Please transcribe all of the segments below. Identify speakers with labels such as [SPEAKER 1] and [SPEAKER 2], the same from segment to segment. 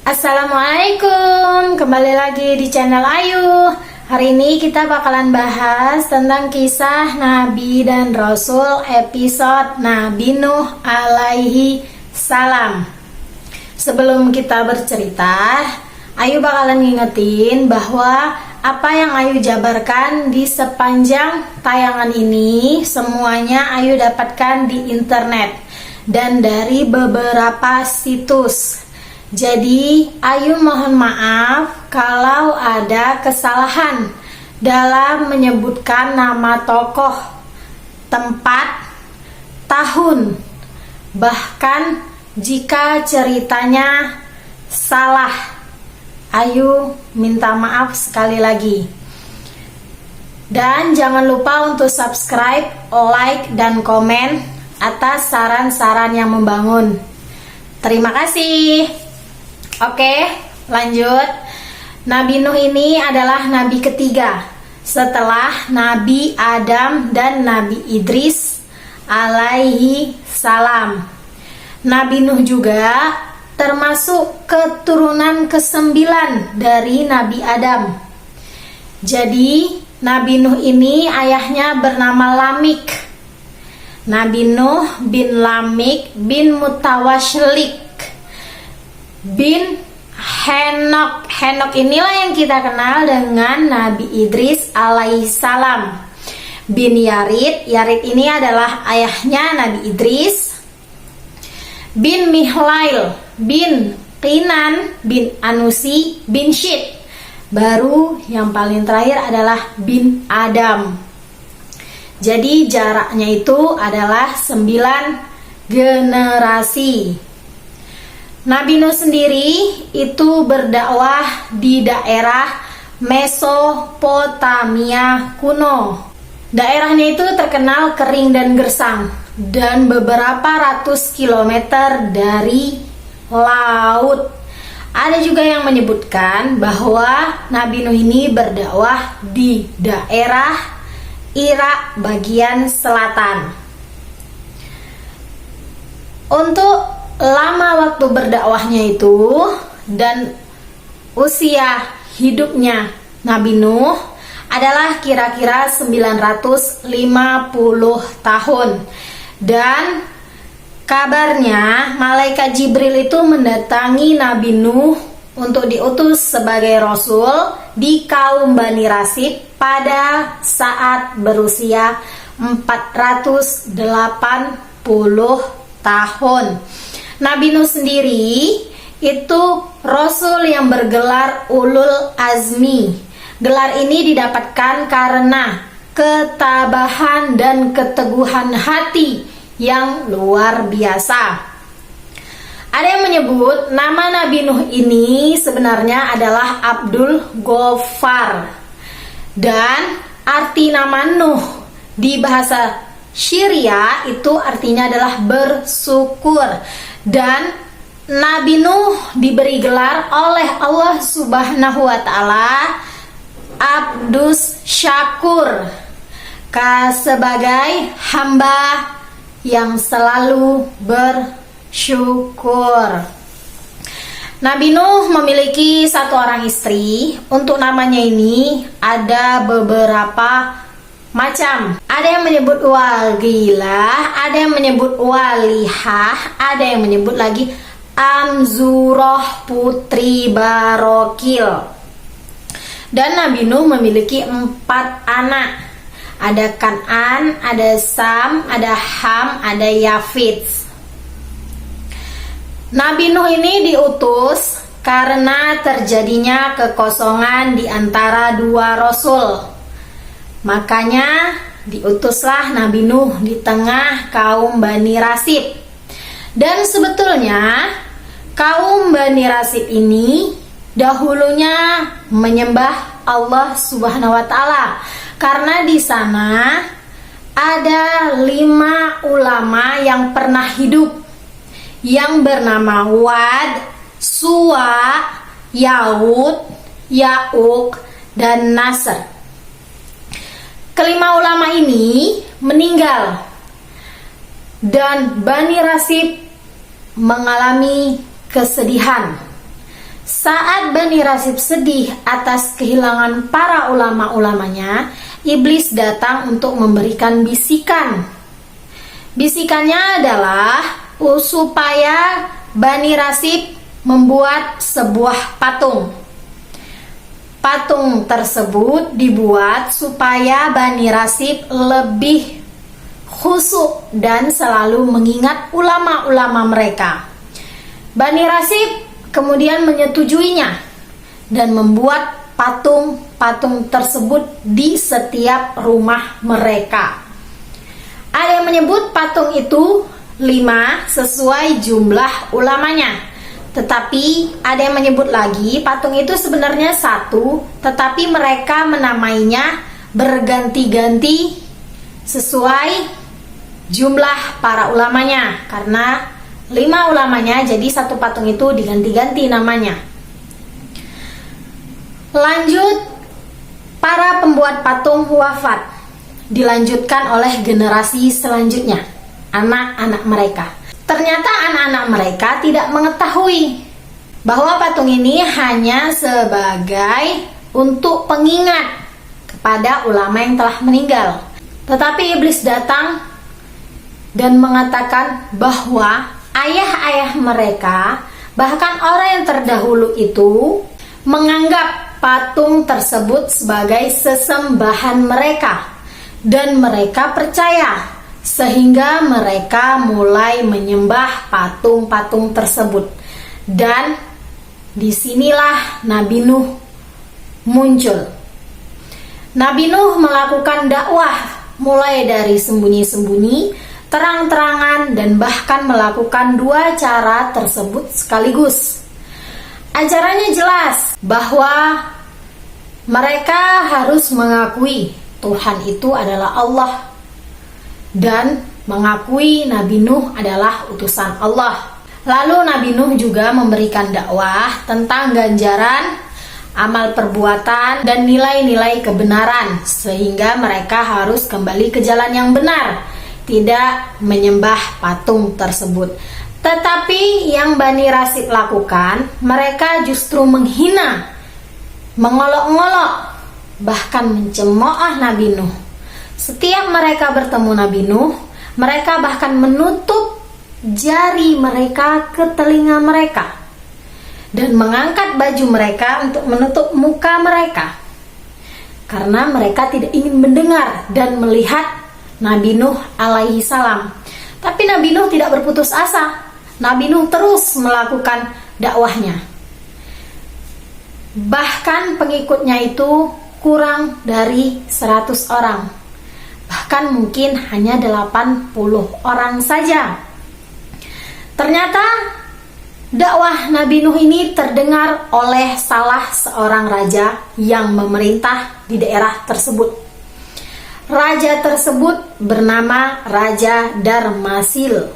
[SPEAKER 1] Assalamualaikum, kembali lagi di channel Ayu. Hari ini kita bakalan bahas tentang kisah Nabi dan Rasul episode Nabi Nuh alaihi salam. Sebelum kita bercerita, Ayu bakalan ngingetin bahwa apa yang Ayu jabarkan di sepanjang tayangan ini semuanya Ayu dapatkan di internet dan dari beberapa situs. Jadi, Ayu mohon maaf kalau ada kesalahan dalam menyebutkan nama tokoh, tempat, tahun, bahkan jika ceritanya salah. Ayu minta maaf sekali lagi. Dan jangan lupa untuk subscribe, like, dan komen atas saran-saran yang membangun. Terima kasih. Oke, lanjut. Nabi Nuh ini adalah nabi ketiga setelah Nabi Adam dan Nabi Idris alaihi salam. Nabi Nuh juga termasuk keturunan ke-9 dari Nabi Adam. Jadi, Nabi Nuh ini ayahnya bernama Lamik. Nabi Nuh bin Lamik bin Mutawashlik bin Henok. Henok inilah yang kita kenal dengan Nabi Idris alaihissalam. Bin Yarid. Yarid ini adalah ayahnya Nabi Idris. Bin Mihlail bin Qinan bin Anusi bin Syid. Baru yang paling terakhir adalah bin Adam. Jadi jaraknya itu adalah 9 generasi. Nabi Nuh sendiri itu berdakwah di daerah Mesopotamia kuno. Daerahnya itu terkenal kering dan gersang dan beberapa ratus kilometer dari laut. Ada juga yang menyebutkan bahwa Nabi Nuh ini berdakwah di daerah Irak bagian selatan. Untuk lama waktu berdakwahnya itu dan usia hidupnya Nabi Nuh adalah kira-kira 950 tahun. Dan kabarnya malaikat Jibril itu mendatangi Nabi Nuh untuk diutus sebagai rasul di kaum Bani Rasib pada saat berusia 480 tahun. Nabi Nuh sendiri itu rasul yang bergelar Ulul Azmi. Gelar ini didapatkan karena ketabahan dan keteguhan hati yang luar biasa. Ada yang menyebut nama Nabi Nuh ini sebenarnya adalah Abdul Ghaffar. Dan arti nama Nuh di bahasa Syria itu artinya adalah bersyukur. Dan Nabi Nuh diberi gelar oleh Allah Subhanahu wa Ta'ala Abdus Syakur, sebagai hamba yang selalu bersyukur. Nabi Nuh memiliki satu orang istri. Untuk namanya ini ada beberapa macam. Ada yang menyebut Wagilah, ada yang menyebut Walihah, ada yang menyebut lagi Amzuroh putri Barokil. Dan Nabi Nuh memiliki 4 anak. Ada Kan'an, ada Sam, ada Ham, ada Yafid. Nabi Nuh ini diutus karena terjadinya kekosongan di antara 2 rasul. Makanya diutuslah Nabi Nuh di tengah kaum Bani Rasib. Dan sebetulnya kaum Bani Rasib ini dahulunya menyembah Allah Subhanahu wa Ta'ala, karena di sana ada 5 ulama yang pernah hidup yang bernama Wad, Suwa, Yaud, Ya'uq, dan Nasr. Kelima ulama ini meninggal dan Bani Rasib mengalami kesedihan Saat Bani Rasib sedih atas kehilangan para ulama-ulamanya, iblis datang untuk memberikan bisikan. Bisikannya adalah supaya Bani Rasib membuat sebuah patung. Patung tersebut dibuat supaya Bani Rasib lebih khusyuk dan selalu mengingat ulama-ulama mereka. Bani Rasib kemudian menyetujuinya dan membuat patung-patung tersebut di setiap rumah mereka. Ada yang menyebut patung itu 5 sesuai jumlah ulamanya. Tetapi ada yang menyebut lagi patung itu sebenarnya 1, tetapi mereka menamainya berganti-ganti sesuai jumlah para ulamanya. Karena 5 ulamanya, jadi satu patung itu diganti-ganti namanya. Lanjut, para pembuat patung wafat. Dilanjutkan oleh generasi selanjutnya, anak-anak mereka. Ternyata anak-anak mereka tidak mengetahui bahwa patung ini hanya sebagai untuk pengingat kepada ulama yang telah meninggal. Tetapi iblis datang dan mengatakan bahwa ayah-ayah mereka, bahkan orang yang terdahulu itu, menganggap patung tersebut sebagai sesembahan mereka, dan mereka percaya, sehingga mereka mulai menyembah patung-patung tersebut. Dan disinilah Nabi Nuh muncul. Nabi Nuh melakukan dakwah mulai dari sembunyi-sembunyi, terang-terangan, dan bahkan melakukan 2 cara tersebut sekaligus. Ajarannya jelas bahwa mereka harus mengakui Tuhan itu adalah Allah dan mengakui Nabi Nuh adalah utusan Allah. Lalu Nabi Nuh juga memberikan dakwah tentang ganjaran, amal perbuatan, dan nilai-nilai kebenaran, sehingga mereka harus kembali ke jalan yang benar, tidak menyembah patung tersebut. Tetapi yang Bani Rasib lakukan, mereka justru menghina, mengolok-ngolok, bahkan mencemooh Nabi Nuh. Setiap mereka bertemu Nabi Nuh, mereka bahkan menutup jari mereka ke telinga mereka dan mengangkat baju mereka untuk menutup muka mereka, karena mereka tidak ingin mendengar dan melihat Nabi Nuh alaihi salam. Tapi Nabi Nuh tidak berputus asa. Nabi Nuh terus melakukan dakwahnya. Bahkan pengikutnya itu kurang dari 100 orang. Bahkan mungkin hanya 80 orang saja. Ternyata dakwah Nabi Nuh ini terdengar oleh salah seorang raja yang memerintah di daerah tersebut. Raja tersebut bernama Raja Darmasil.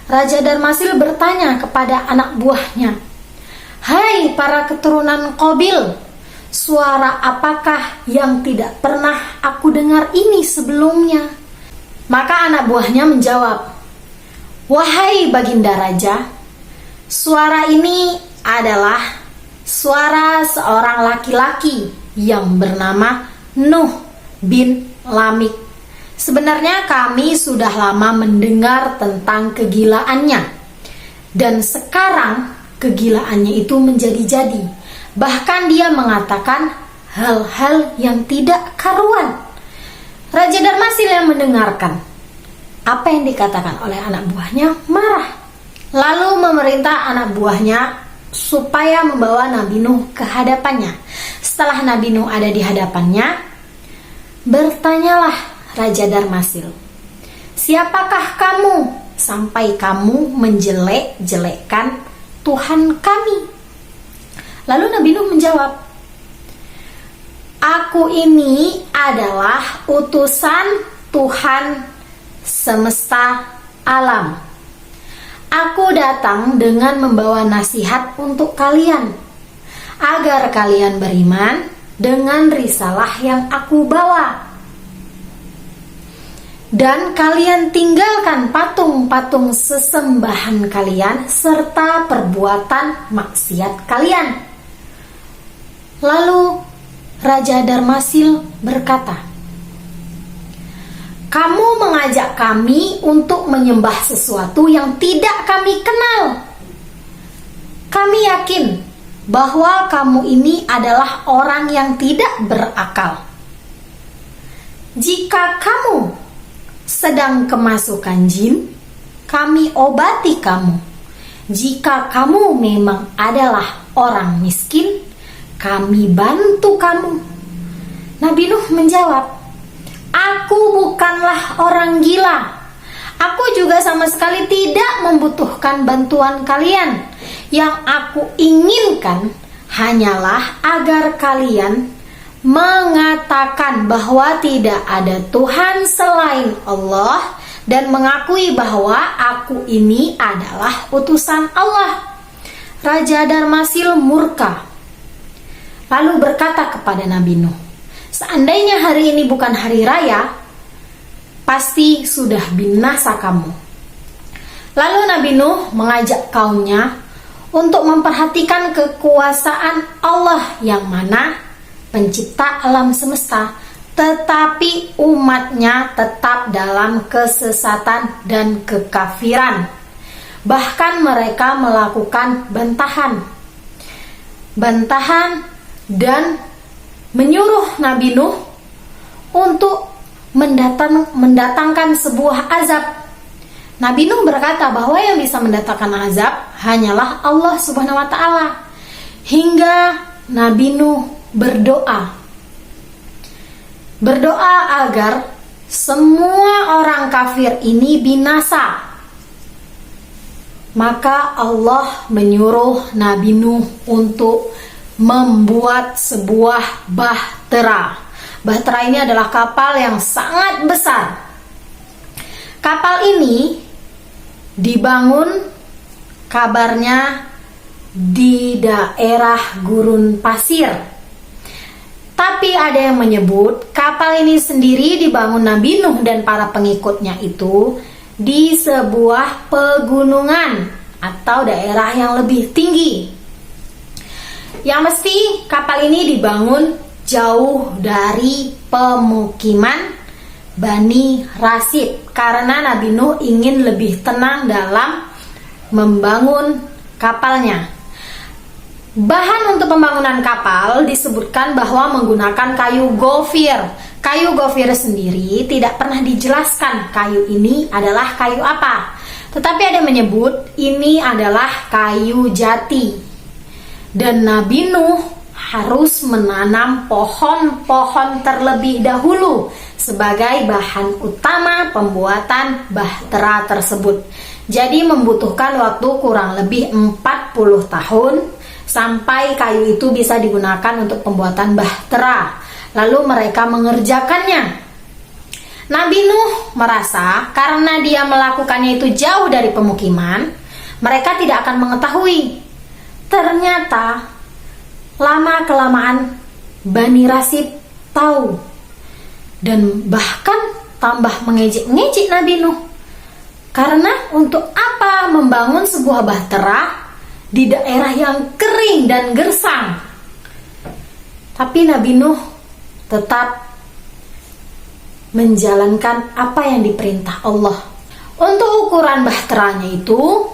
[SPEAKER 1] Raja Darmasil bertanya kepada anak buahnya, "Hai para keturunan Qabil, suara apakah yang tidak pernah aku dengar ini sebelumnya?" Maka anak buahnya menjawab, "Wahai Baginda Raja, suara ini adalah suara seorang laki-laki yang bernama Nuh bin Lamik. Sebenarnya kami sudah lama mendengar tentang kegilaannya, dan sekarang kegilaannya itu menjadi-jadi. Bahkan dia mengatakan hal-hal yang tidak karuan." Raja Darmasil yang mendengarkan apa yang dikatakan oleh anak buahnya marah, lalu memerintah anak buahnya supaya membawa Nabi Nuh ke hadapannya. Setelah Nabi Nuh ada di hadapannya, bertanyalah Raja Darmasil, "Siapakah kamu sampai kamu menjelek-jelekkan Tuhan kami?" Lalu Nabi Nuh menjawab, "Aku ini adalah utusan Tuhan semesta alam. Aku datang dengan membawa nasihat untuk kalian, agar kalian beriman dengan risalah yang aku bawa. Dan kalian tinggalkan patung-patung sesembahan kalian serta perbuatan maksiat kalian." Lalu Raja Darmasil berkata, "Kamu mengajak kami untuk menyembah sesuatu yang tidak kami kenal. Kami yakin bahwa kamu ini adalah orang yang tidak berakal. Jika kamu sedang kemasukan jin, kami obati kamu. Jika kamu memang adalah orang miskin, kami bantu kamu." Nabi Nuh menjawab, "Aku bukanlah orang gila. Aku juga sama sekali tidak membutuhkan bantuan kalian. Yang aku inginkan hanyalah agar kalian mengatakan bahwa tidak ada Tuhan selain Allah dan mengakui bahwa aku ini adalah utusan Allah." Raja Darmasil murka, lalu berkata kepada Nabi Nuh, "Seandainya hari ini bukan hari raya, pasti sudah binasa kamu." Lalu Nabi Nuh mengajak kaumnya untuk memperhatikan kekuasaan Allah yang mana pencipta alam semesta, tetapi umatnya tetap dalam kesesatan dan kekafiran. Bahkan mereka melakukan bantahan dan menyuruh Nabi Nuh untuk mendatangkan sebuah azab. Nabi Nuh berkata bahwa yang bisa mendatangkan azab hanyalah Allah Subhanahu wa taala. Hingga Nabi Nuh berdoa agar semua orang kafir ini binasa. Maka Allah menyuruh Nabi Nuh untuk membuat sebuah bahtera. Bahtera ini adalah kapal yang sangat besar. Kapal ini dibangun kabarnya di daerah gurun pasir. Tapi ada yang menyebut kapal ini sendiri dibangun Nabi Nuh dan para pengikutnya itu di sebuah pegunungan atau daerah yang lebih tinggi. Yang mesti kapal ini dibangun jauh dari pemukiman Bani Rasid karena Nabi Nuh ingin lebih tenang dalam membangun kapalnya. Bahan untuk pembangunan kapal disebutkan bahwa menggunakan kayu gofir. Kayu gofir sendiri tidak pernah dijelaskan kayu ini adalah kayu apa. Tetapi ada yang menyebut ini adalah kayu jati. Dan Nabi Nuh harus menanam pohon-pohon terlebih dahulu sebagai bahan utama pembuatan bahtera tersebut. Jadi membutuhkan waktu kurang lebih 40 tahun sampai kayu itu bisa digunakan untuk pembuatan bahtera. Lalu mereka mengerjakannya. Nabi Nuh merasa karena dia melakukannya itu jauh dari pemukiman, mereka tidak akan mengetahui. Ternyata lama-kelamaan Bani Rasid tahu dan bahkan tambah mengejek-ngejek Nabi Nuh. Karena untuk apa membangun sebuah bahtera di daerah yang kering dan gersang? Tapi Nabi Nuh tetap menjalankan apa yang diperintah Allah. Untuk ukuran bahteranya itu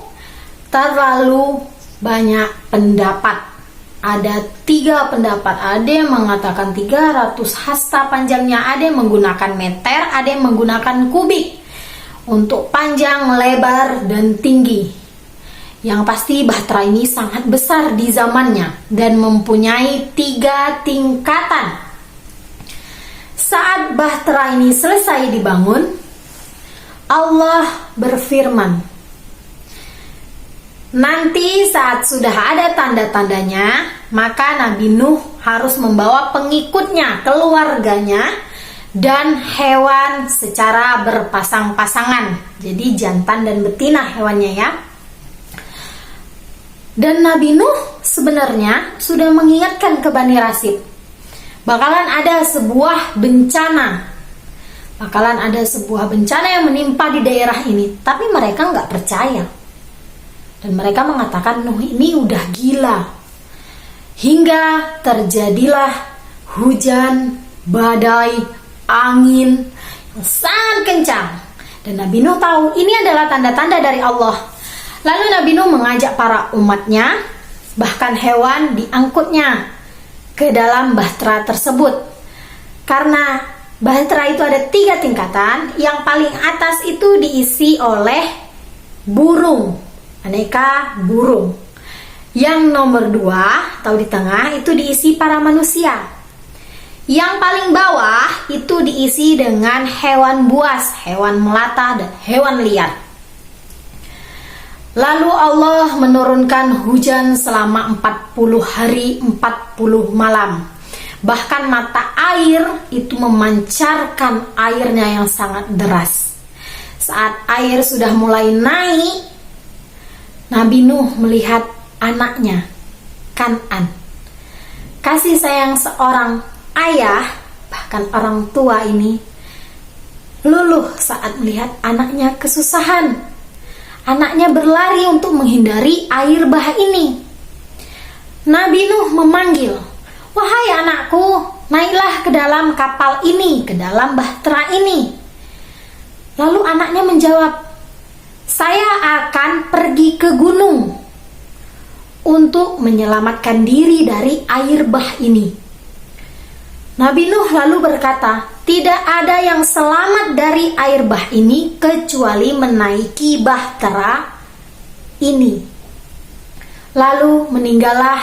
[SPEAKER 1] terlalu banyak pendapat. Ada 3 pendapat. Ada yang mengatakan 300 hasta panjangnya, ada yang menggunakan meter, ada yang menggunakan kubik untuk panjang, lebar, dan tinggi. Yang pasti bahtera ini sangat besar di zamannya dan mempunyai 3 tingkatan. Saat bahtera ini selesai dibangun, Allah berfirman, nanti saat sudah ada tanda-tandanya, maka Nabi Nuh harus membawa pengikutnya, keluarganya, dan hewan secara berpasang-pasangan. Jadi jantan dan betina hewannya ya. Dan Nabi Nuh sebenarnya sudah mengingatkan ke Bani Rasid, bakalan ada sebuah bencana. Bakalan ada sebuah bencana yang menimpa di daerah ini. Tapi mereka nggak percaya. Dan mereka mengatakan Nuh ini udah gila. hingga terjadilah hujan, badai, angin yang sangat kencang. Dan Nabi Nuh tahu ini adalah tanda-tanda dari Allah. Lalu Nabi Nuh mengajak para umatnya, bahkan hewan diangkutnya ke dalam bahtera tersebut. Karena bahtera itu ada 3 tingkatan. Yang paling atas itu diisi oleh burung, aneka burung. Yang nomor 2 atau di tengah itu diisi para manusia. Yang paling bawah itu diisi dengan hewan buas, hewan melata, dan hewan liar. Lalu Allah menurunkan hujan selama 40 hari 40 malam. Bahkan mata air itu memancarkan airnya yang sangat deras. Saat air sudah mulai naik, Nabi Nuh melihat anaknya, Kan'an. Kasih sayang seorang ayah, bahkan orang tua ini, luluh saat melihat anaknya kesusahan. Anaknya berlari untuk menghindari air bah ini. Nabi Nuh memanggil, "Wahai anakku, naiklah ke dalam kapal ini, ke dalam bahtera ini." Lalu anaknya menjawab, "Saya akan pergi ke gunung untuk menyelamatkan diri dari air bah ini." Nabi Nuh lalu berkata, "Tidak ada yang selamat dari air bah ini kecuali menaiki bahtera ini." Lalu meninggallah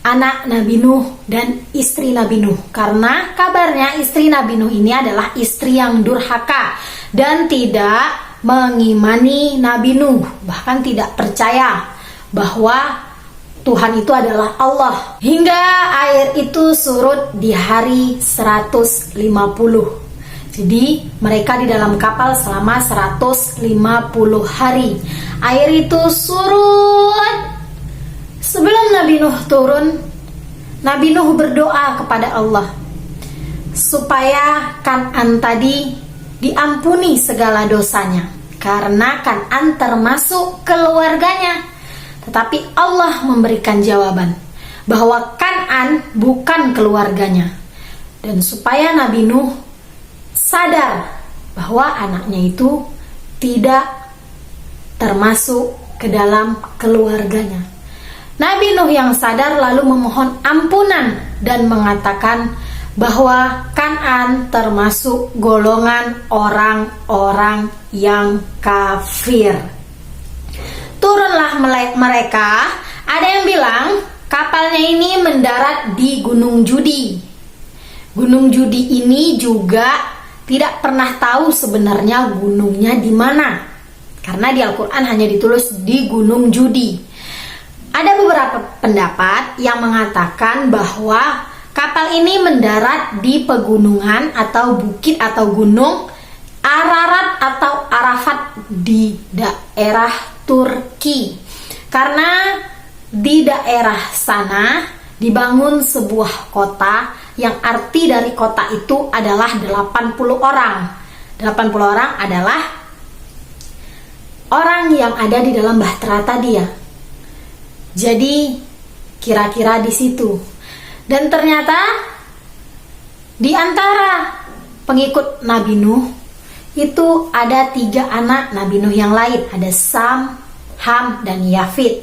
[SPEAKER 1] anak Nabi Nuh dan istri Nabi Nuh, karena kabarnya istri Nabi Nuh ini adalah istri yang durhaka dan tidak mengimani Nabi Nuh, bahkan tidak percaya bahwa Tuhan itu adalah Allah. Hingga air itu surut di hari 150. Jadi mereka di dalam kapal selama 150 hari. Air itu surut. Sebelum Nabi Nuh turun, Nabi Nuh berdoa kepada Allah supaya Kan'an tadi diampuni segala dosanya, karena Kan'an termasuk keluarganya. Tetapi Allah memberikan jawaban bahwa Kan'an bukan keluarganya, dan supaya Nabi Nuh sadar bahwa anaknya itu tidak termasuk ke dalam keluarganya. Nabi Nuh yang sadar lalu memohon ampunan dan mengatakan bahwa Kan'an termasuk golongan orang-orang yang kafir. Turunlah mereka. Ada yang bilang kapalnya ini mendarat di Gunung Judi. Gunung Judi ini juga tidak pernah tahu sebenarnya gunungnya di mana, karena di Al-Quran hanya ditulis di Gunung Judi. Ada beberapa pendapat yang mengatakan bahwa kapal ini mendarat di pegunungan atau bukit atau gunung Ararat atau Arafat di daerah Turki. Karena di daerah sana dibangun sebuah kota yang arti dari kota itu adalah 80 orang. 80 orang adalah orang yang ada di dalam bahtera tadi ya. Jadi kira-kira di situ. Dan ternyata di antara pengikut Nabi Nuh itu ada 3 anak Nabi Nuh yang lain. Ada Sam, Ham, dan Yafid.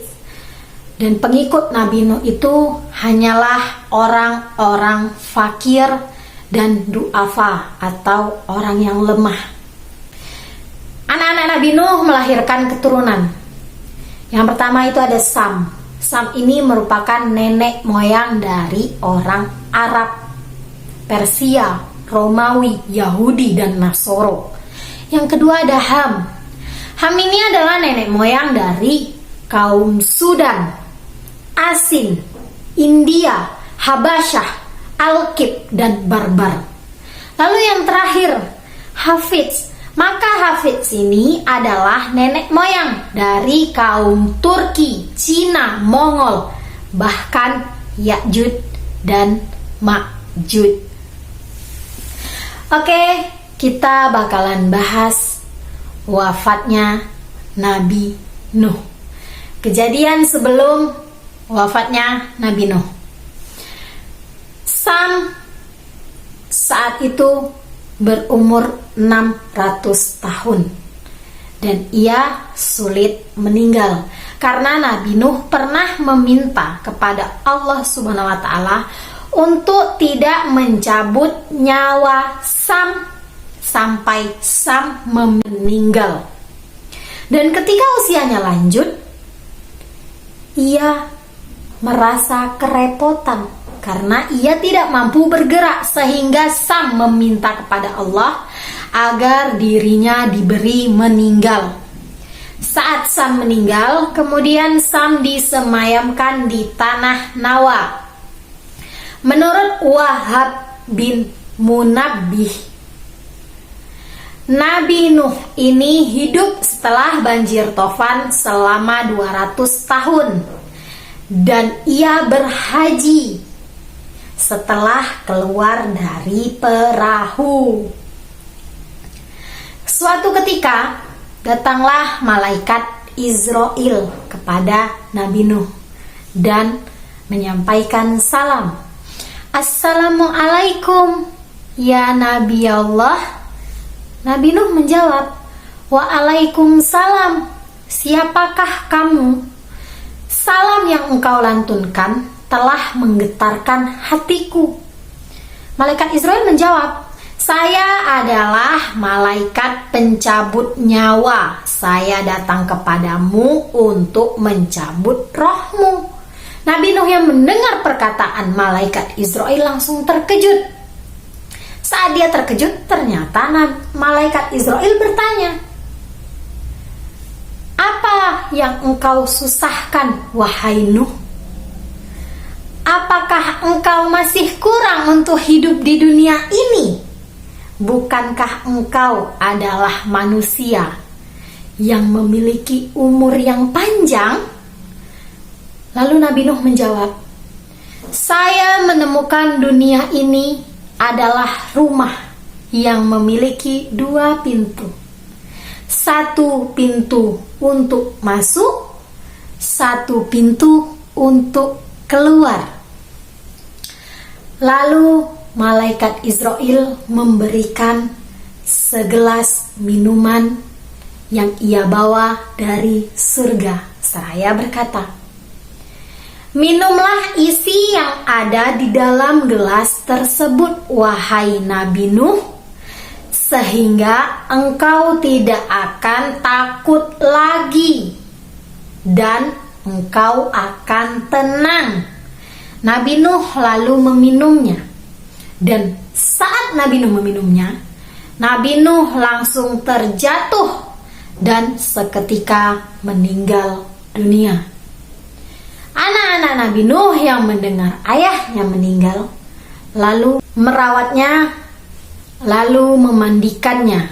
[SPEAKER 1] Dan pengikut Nabi Nuh itu hanyalah orang-orang fakir dan du'afa atau orang yang lemah. Anak-anak Nabi Nuh melahirkan keturunan. Yang pertama itu ada Sam. Sam ini merupakan nenek moyang dari orang Arab, Persia, Romawi, Yahudi, dan Nasoro. Yang kedua ada Ham. Ham ini adalah nenek moyang dari kaum Sudan, Asin, India, Habasyah, Alkib, dan Barbar. Lalu yang terakhir Hafiz. Maka Hafiz ini adalah nenek moyang dari kaum Turki, Cina, Mongol, bahkan Ya'juj dan Ma'juj. Oke, kita bakalan bahas wafatnya Nabi Nuh. Kejadian sebelum wafatnya Nabi Nuh. Sam saat itu berumur 600 tahun dan ia sulit meninggal karena Nabi Nuh pernah meminta kepada Allah Subhanahu wa taala untuk tidak mencabut nyawa Sam sampai Sam meninggal. Dan ketika usianya lanjut, ia merasa kerepotan karena ia tidak mampu bergerak, sehingga Sam meminta kepada Allah agar dirinya diberi meninggal. Saat Sam meninggal, kemudian Sam disemayamkan di tanah Nawa. Menurut Wahab bin Munabbih, Nabi Nuh ini hidup setelah banjir Tofan selama 200 tahun dan ia berhaji setelah keluar dari perahu. Suatu ketika datanglah malaikat Israel kepada Nabi Nuh dan menyampaikan salam. Assalamualaikum ya Nabi Allah. Nabi Nuh menjawab, Waalaikumsalam, siapakah kamu? Salam yang engkau lantunkan telah menggetarkan hatiku. Malaikat Israel menjawab, saya adalah malaikat pencabut nyawa. Saya datang kepadamu untuk mencabut rohmu. Nabi Nuh yang mendengar perkataan malaikat Israel langsung terkejut. Saat dia terkejut, ternyata malaikat Israel bertanya, apa yang engkau susahkan, wahai Nuh? Apakah engkau masih kurang untuk hidup di dunia ini? Bukankah engkau adalah manusia yang memiliki umur yang panjang? Lalu Nabi Nuh menjawab, saya menemukan dunia ini adalah rumah yang memiliki 2 pintu. 1 pintu untuk masuk, 1 pintu untuk keluar. Lalu malaikat Israel memberikan segelas minuman yang ia bawa dari surga. Seraya berkata, minumlah isi yang ada di dalam gelas tersebut, wahai Nabi Nuh, sehingga engkau tidak akan takut lagi dan engkau akan tenang. Nabi Nuh lalu meminumnya, dan saat Nabi Nuh meminumnya, Nabi Nuh langsung terjatuh dan seketika meninggal dunia. Anak-anak Nabi Nuh yang mendengar ayahnya meninggal, lalu merawatnya, lalu memandikannya,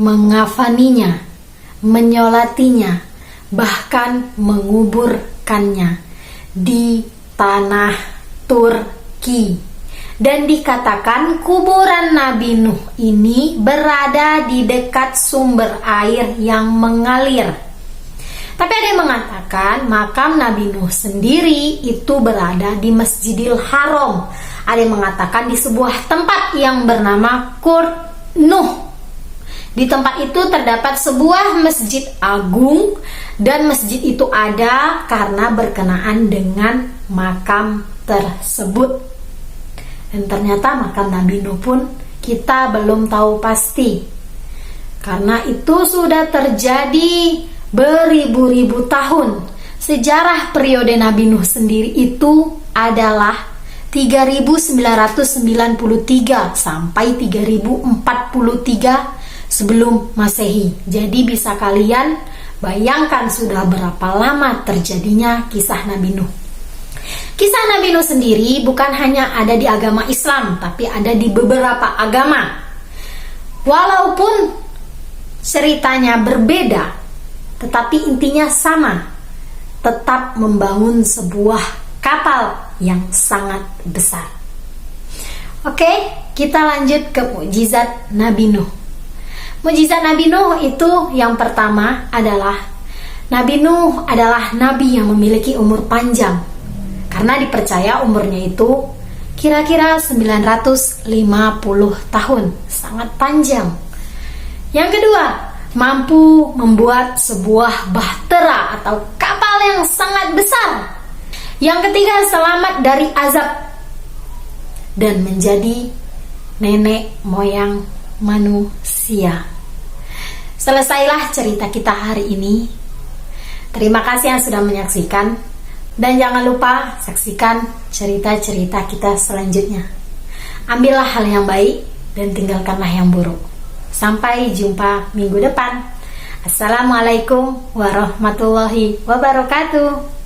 [SPEAKER 1] mengafaninya, menyolatinya, bahkan menguburkannya di tanah Turki. Dan dikatakan kuburan Nabi Nuh ini berada di dekat sumber air yang mengalir. Tapi ada yang mengatakan makam Nabi Nuh sendiri itu berada di Masjidil Haram. Ada yang mengatakan di sebuah tempat yang bernama Qurt Nuh. Di tempat itu terdapat sebuah masjid agung, dan masjid itu ada karena berkenaan dengan makam tersebut. Dan ternyata makam Nabi Nuh pun kita belum tahu pasti, karena itu sudah terjadi beribu-ribu tahun. Sejarah periode Nabi Nuh sendiri itu adalah 3993 sampai 3043 sebelum Masehi. Jadi bisa kalian bayangkan sudah berapa lama terjadinya kisah Nabi Nuh. Kisah Nabi Nuh sendiri bukan hanya ada di agama Islam, tapi ada di beberapa agama. Walaupun ceritanya berbeda, tetapi intinya sama, tetap membangun sebuah kapal yang sangat besar. Oke, kita lanjut ke mukjizat Nabi Nuh. Mukjizat Nabi Nuh itu yang pertama adalah Nabi Nuh adalah nabi yang memiliki umur panjang, karena dipercaya umurnya itu kira-kira 950 tahun, sangat panjang. Yang kedua, mampu membuat sebuah bahtera atau kapal yang sangat besar. Yang ketiga, selamat dari azab dan menjadi nenek moyang manusia. Selesailah cerita kita hari ini. Terima kasih yang sudah menyaksikan, dan jangan lupa saksikan cerita-cerita kita selanjutnya. Ambillah hal yang baik dan tinggalkanlah yang buruk. Sampai jumpa minggu depan. Assalamualaikum warahmatullahi wabarakatuh.